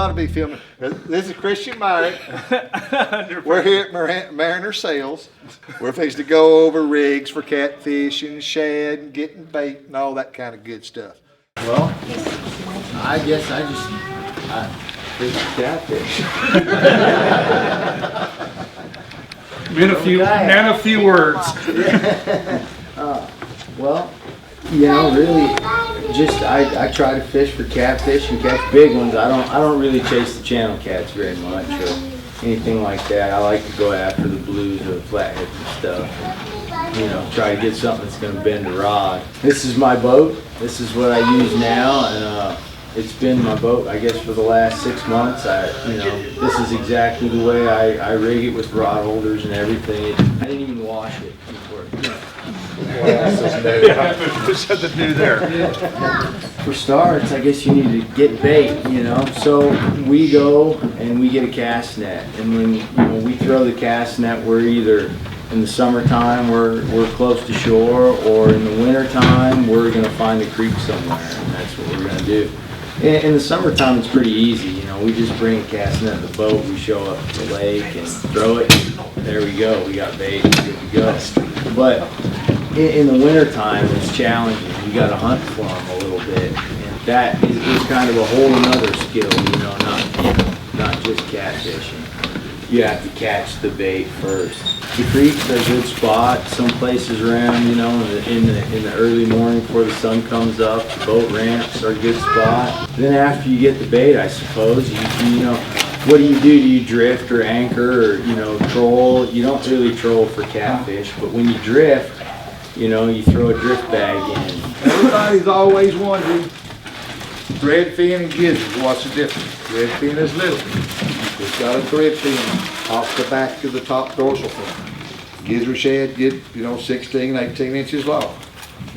ought to be filming. This is Christian Myrick. We're here at Mariner Sales. We're fixing to go over rigs for catfishing, shad, and getting bait and all that kind of good stuff. Well, I guess I fish catfish. Man a few words. Well, you know, really, just I try to fish for catfish and catch big ones. I don't really chase the channel cats very much or anything like that. I like to go after the blues or the flatheads and stuff. And, you know, try to get something that's going to bend a rod. This is my boat. This is what I use now, and it's been my boat, I guess, for the last 6 months. This is exactly the way I rig it with rod holders and everything. I didn't even wash it before. There's something new there. For starts, I guess you need to get bait, you know. So we go and we get a cast net, and when we throw the cast net, we're either in the summertime we're close to shore, or in the wintertime we're gonna find a creek somewhere, and that's what we're gonna do. In the summertime, it's pretty easy. You know, we just bring a cast net in the boat, we show up to the lake and throw it, and there we go. We got bait, we're good to go. But in the wintertime, it's challenging. You got to hunt for them a little bit, and that is kind of a whole another skill. You know, not just catfishing. You have to catch the bait first. The creeks are a good spot. Some places around, you know, in the early morning before the sun comes up, the boat ramps are a good spot. Then after you get the bait, I suppose, you know, what do? Do you drift or anchor or, you know, troll? You don't really troll for catfish, but when you drift, you know, you throw a drift bag in. Everybody's always wondering, thread fin and gizzard, what's the difference? Thread fin is little. It's got a thread fin off the back to the top dorsal fin. Gizzard shad get, 16, 18 inches long.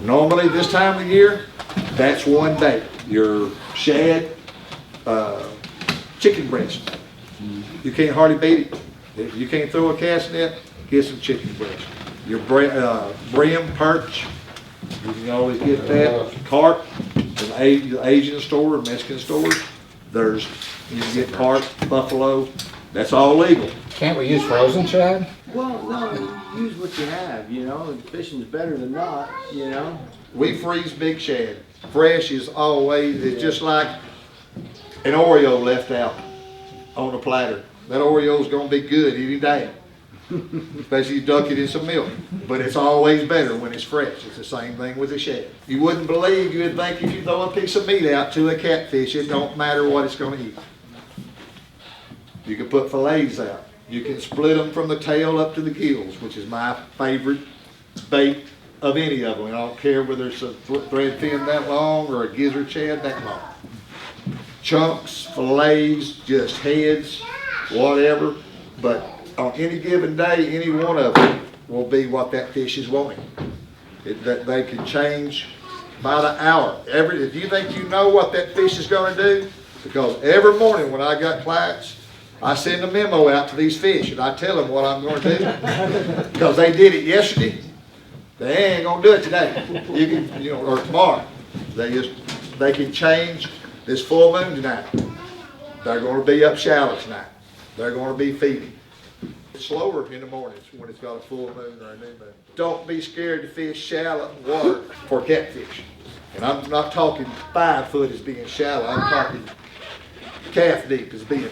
Normally this time of year, that's one bait. Your shad, chicken breast. You can't hardly beat it. If you can't throw a cast net, get some chicken breast. Your brim perch, you can always get that. Carp, the Asian store, Mexican stores, you can get carp, buffalo, that's all legal. Can't we use frozen shad? Well, no, use what you have, you know, and fishing's better than not, you know. We freeze big shad. Fresh is always, it's just like an Oreo left out on a platter. That Oreo's gonna be good any day. Especially you dunk it in some milk. But it's always better when it's fresh. It's the same thing with the shad. You wouldn't believe, you would think if you throw a piece of meat out to a catfish, it don't matter what it's gonna eat. You can put fillets out. You can split them from the tail up to the gills, which is my favorite bait of any of them. I don't care whether it's a thread fin that long or a gizzard shad that long. Chunks, fillets, just heads, whatever. But on any given day, any one of them will be what that fish is wanting. They can change by the hour. If you think you know what that fish is going to do, because every morning when I got clients, I send a memo out to these fish and I tell them what I'm going to do. Because they did it yesterday, they ain't going to do it today. Or tomorrow. They can change this full moon tonight. They're going to be up shallow tonight. They're going to be feeding. It's slower in the mornings when it's got a full moon or a new moon. Don't be scared to fish shallow water for catfish. And I'm not talking 5 foot as being shallow. I'm talking calf deep as being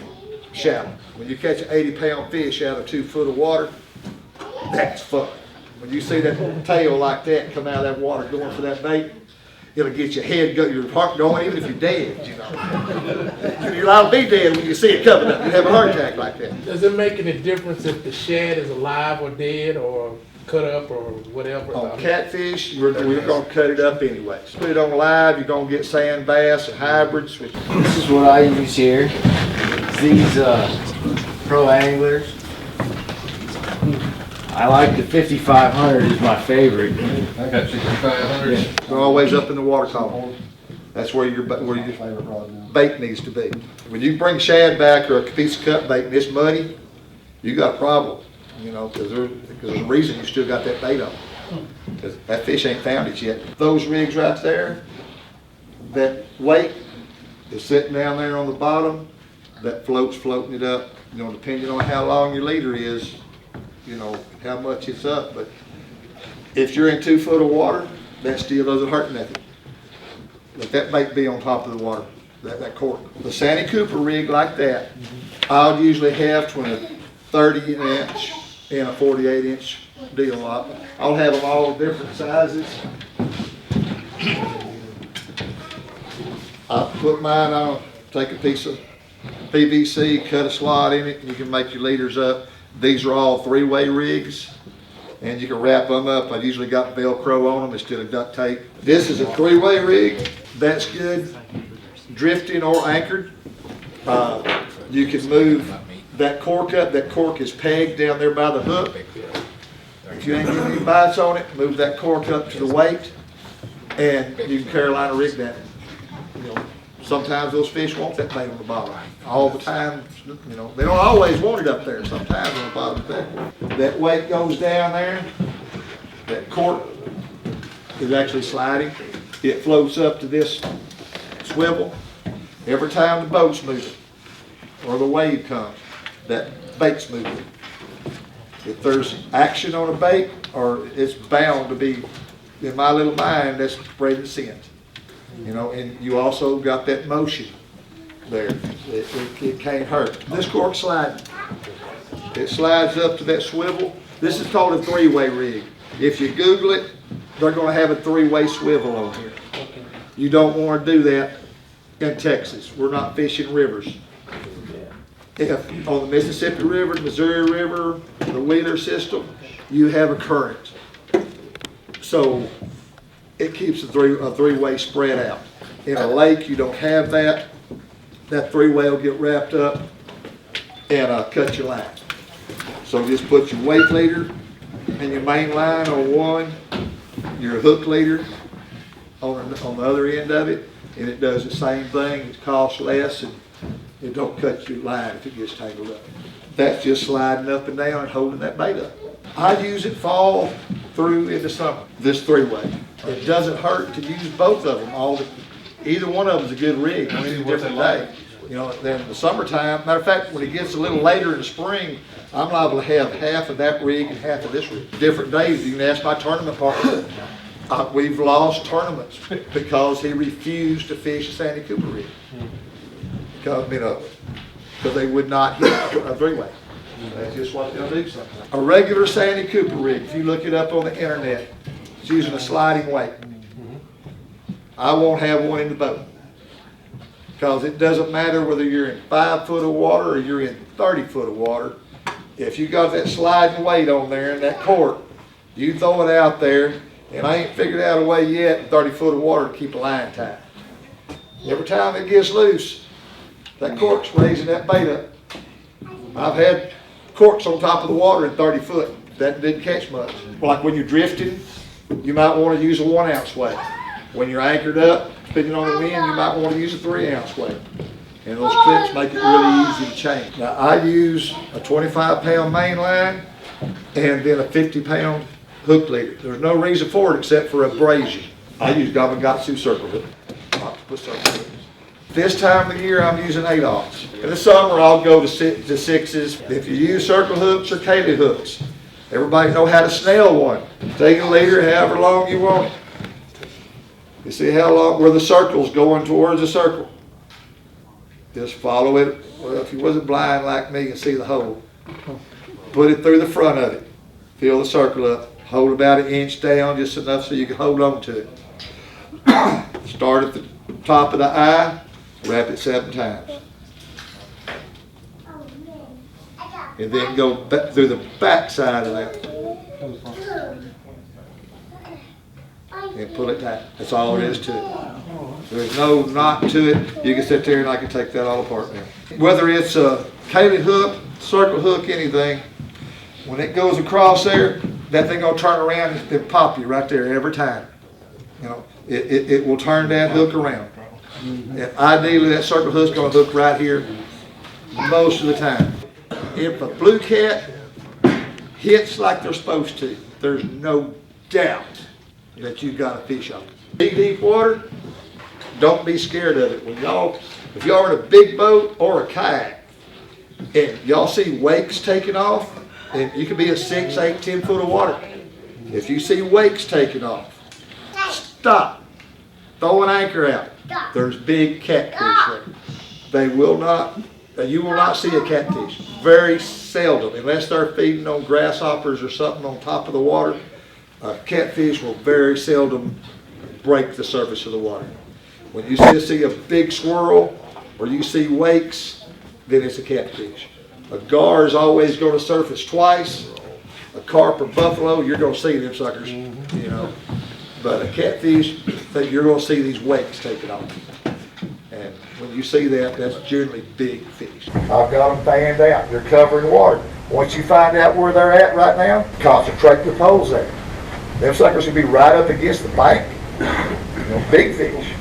shallow. When you catch an 80-pound fish out of 2 foot of water, that's fun. When you see that tail like that come out of that water going for that bait, it'll get your head, your heart going, even if you're dead, you know. You'll be dead when you see it coming up. You have a heart attack like that. Does it make any difference if the shad is alive or dead or cut up or whatever? On catfish, we're going to cut it up anyways. Put it on live, you're going to get sand bass and hybrids. This is what I use here. These pro anglers. I like the 5500 is my favorite. I got 6500. They're always up in the water column. That's where your bait needs to be. When you bring shad back or a piece of cut bait and it's muddy, you got a problem. Because there's a reason you still got that bait on. Because that fish ain't found it yet. Those rigs right there, that weight is sitting down there on the bottom. that float's floating it up, you know, depending on how long your leader is, you know, how much it's up. But if you're in 2 foot of water, that still doesn't hurt nothing. Let that bait be on top of the water, that cork. The Sandy Cooper rig like that, I'll usually have between a 30-inch and a 48-inch deal. I'll have them all different sizes. I put mine on, take a piece of PVC, cut a slot in it, and you can make your leaders up. These are all 3-way rigs, and you can wrap them up. I've usually got Velcro on them instead of duct tape. This is a 3-way rig. That's good drifting or anchored. You can move that cork up. That cork is pegged down there by the hook. If you ain't getting any bites on it, move that cork up to the weight, and you can Carolina rig that. You know, sometimes those fish want that bait on the bottom. All the time, you know, they don't always want it up there. Sometimes on the bottom of that weight goes down there. That cork is actually sliding. It floats up to this swivel. Every time the boat's moving or the wave comes, that bait's moving. If there's action on a bait, or it's bound to be, in my little mind, that's spreading scent. You know, and you also got that motion there. It can't hurt. This cork's sliding. It slides up to that swivel. This is called a 3-way rig. If you Google it, they're going to have a 3-way swivel on here. You don't want to do that in Texas. We're not fishing rivers. If on the Mississippi River, the Missouri River, the Wheeler system, you have a current. So it keeps a 3-way spread out. In a lake, you don't have that. That 3-way will get wrapped up and cut your line. So just put your weight leader and your main line on one, your hook leader on the other end of it, and it does the same thing. It costs less, and it don't cut your line if it gets tangled up. That's just sliding up and down and holding that bait up. I use it fall through into summer, this 3-way. It doesn't hurt to use both of them. Either one of them is a good rig on any different day. You know, then in the summertime, matter of fact, when it gets a little later in the spring, I'm liable to have half of that rig and half of this rig. Different days, you can ask my tournament partner. We've lost tournaments because he refused to fish a Sandy Cooper rig. Because, you know, they would not hit a 3-way. That's just what they'll do sometimes. A regular Sandy Cooper rig, if you look it up on the internet, it's using a sliding weight. I won't have one in the boat. Because it doesn't matter whether you're in 5 foot of water or you're in 30 foot of water. If you got that sliding weight on there and that cork, you throw it out there, and I ain't figured out a way yet in 30 foot of water to keep the line tight. Every time it gets loose, that cork's raising that bait up. I've had corks on top of the water in 30 foot. That didn't catch much. Like when you're drifting, you might want to use a 1-ounce weight. When you're anchored up, depending on the wind, you might want to use a 3-ounce weight. And those clips make it really easy to change. Now I use a 25-pound main line and then a 50-pound hook leader. There's no reason for it except for abrasion. I use Gamakatsu circle hook. Octopus circle hook. This time of the year I'm using 8/0. In the summer I'll go to 6s. If you use circle hooks or Kaylee hooks, everybody know how to snell one. Take a leader however long you want it. You see how long, where the circle's going towards the circle. Just follow it. Well, if you wasn't blind like me and see the hole, put it through the front of it. Fill the circle up. Hold about 1 inch down, just enough so you can hold on to it. Start at the top of the eye, wrap it 7 times. And then go back through the back side of that. And pull it tight. That's all there is to it. There's no knot to it. You can sit there and I can take that all apart now. Whether it's a Kaylee hook, circle hook, anything, when it goes across there, that thing gonna turn around and pop you right there every time. You know, it will turn that hook around. And ideally that circle hook's gonna hook right here most of the time. If a blue cat hits like they're supposed to, there's no doubt that you've got a fish on. Deep water, don't be scared of it. When y'all If y'all are in a big boat or a kayak, and y'all see wakes taking off, and you could be in 6, 8, 10 foot of water. If you see wakes taking off, stop. Throw an anchor out. There's big catfish there. They will not, you will not see a catfish. Very seldom, unless they're feeding on grasshoppers or something on top of the water. Catfish will very seldom break the surface of the water. When you see a big swirl or you see wakes, then it's a catfish. A gar is always going to surface twice. A carp or buffalo, you're going to see them suckers, you know. But a catfish, you're going to see these wakes taking off. And when you see that, that's generally big fish. I've got them fanned out. They're covering water. Once you find out where they're at right now, concentrate your poles there. Them suckers will be right up against the bank. You know, big fish.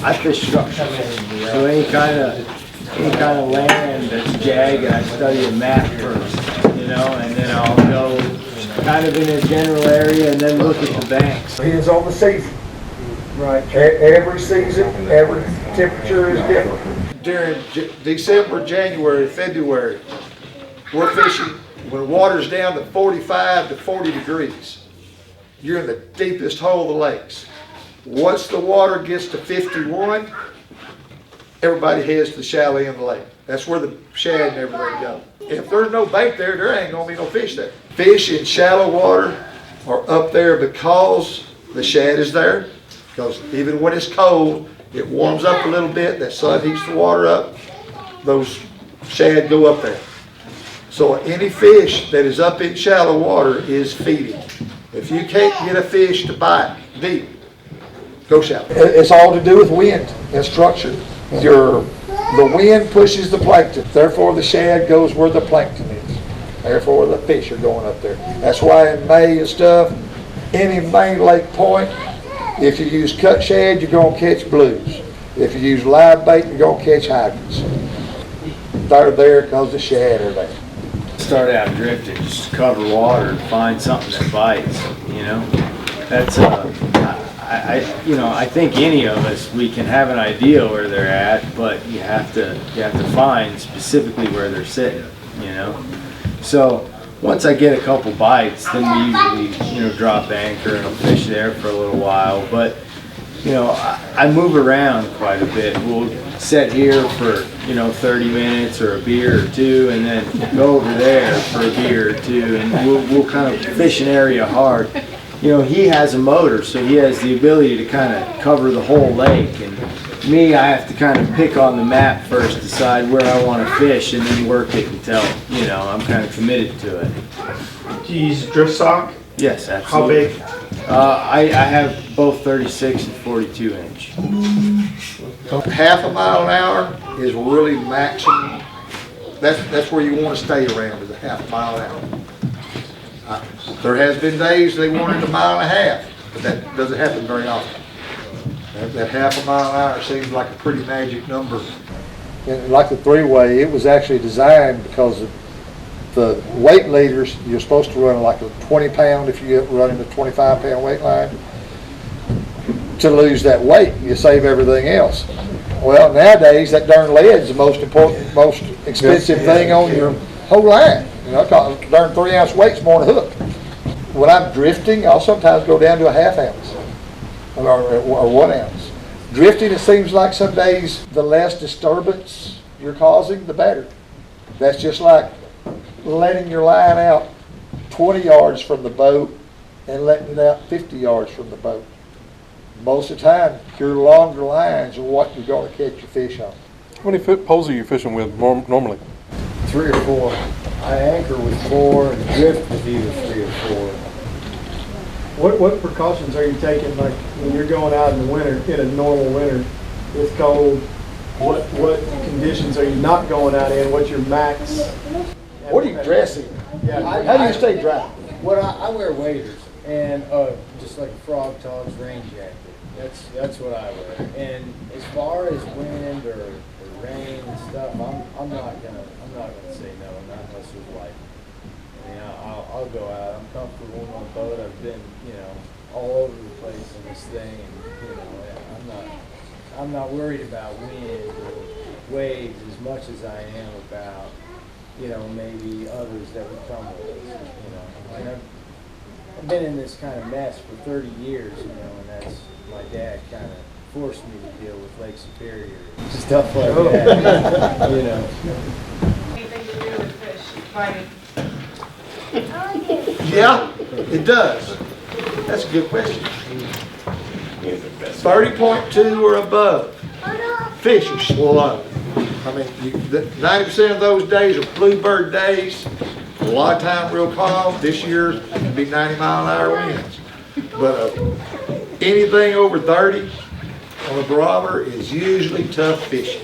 I fish structure. So any kind of land that's jagged, I study a map first, you know, and then I'll go kind of in a general area and then look at the banks. Depends on the season. Right. Every season, every temperature is different. During December, January, February, we're fishing when the water's down to 45 to 40 degrees. You're in the deepest hole of the lakes. Once the water gets to 51, everybody heads to the shallow end of the lake. That's where the shad and everything go. If there's no bait there, there ain't gonna be no fish there. Fish in shallow water are up there because the shad is there. Because even when it's cold, it warms up a little bit, that sun heats the water up, those shad go up there. So any fish that is up in shallow water is feeding. If you can't get a fish to bite deep, go shallow. It's all to do with wind and structure. The wind pushes the plankton, therefore the shad goes where the plankton is. Therefore the fish are going up there. That's why in May and stuff, any main lake point, if you use cut shad, you're going to catch blues. If you use live bait, you're going to catch hydrants. They're there because the shad are there. Start out drifting, just cover water and find something that bites, you know. That's I think any of us, we can have an idea where they're at, but you have to find specifically where they're sitting, you know. So once I get a couple bites, then we usually, drop anchor and I'll fish there for a little while. But, I move around quite a bit. We'll sit here for, 30 minutes or a beer or two, and then go over there for a beer or two, and we'll kind of fish an area hard. He has a motor, so he has the ability to kind of cover the whole lake. And me, I have to kind of pick on the map first, decide where I want to fish, and then work it until, I'm kind of committed to it. Do you use drift sock? Yes, absolutely. How big? I have both 36 and 42 inch. Half a mile an hour is really maximum. That's where you want to stay around, is a half a mile an hour. There has been days they wanted a mile and a half, but that doesn't happen very often. That half a mile an hour seems like a pretty magic number. And like the three-way, it was actually designed because of the weight leaders. You're supposed to run like a 20-pound if you're running a 25-pound weight line. To lose that weight, you save everything else. Well, nowadays that darn lead's the most important, most expensive thing on your whole line. Darn 3-ounce weight's more than a hook. When I'm drifting, I'll sometimes go down to a ½ ounce or 1 ounce. Drifting, it seems like some days the less disturbance you're causing, the better. That's just like letting your line out 20 yards from the boat and letting it out 50 yards from the boat. Most of the time, your longer lines are what you're going to catch your fish on. How many poles are you fishing with normally? 3 or 4. I anchor with 4 and drift with either 3 or 4. What precautions are you taking, like when you're going out in the winter, in a normal winter, it's cold? What conditions are you not going out in? What's your max? What are you dressing? Yeah, How do you stay dry? I wear waders and just like a frog tog's rain jacket. That's what I wear. And as far as wind or rain and stuff, I'm not gonna say no, not unless it's light. I mean, I'll go out. I'm comfortable on the boat. I've been, all over the place in this thing, and I'm I'm not worried about wind or waves as much as I am about, you know, maybe others that would come with us, you know. And I've been in this kind of mess for 30 years, you know, and that's, my dad kind of forced me to deal with Lake Superior and stuff like that, you know. Anything to do with fish fighting? Yeah, it does. That's a good question. 30.2 or above, fish are slow. I mean, 90% of those days are bluebird days. A lot of time real calm. This year it can be 90-mile-an-hour winds. But anything over 30 on a barometer is usually tough fishing.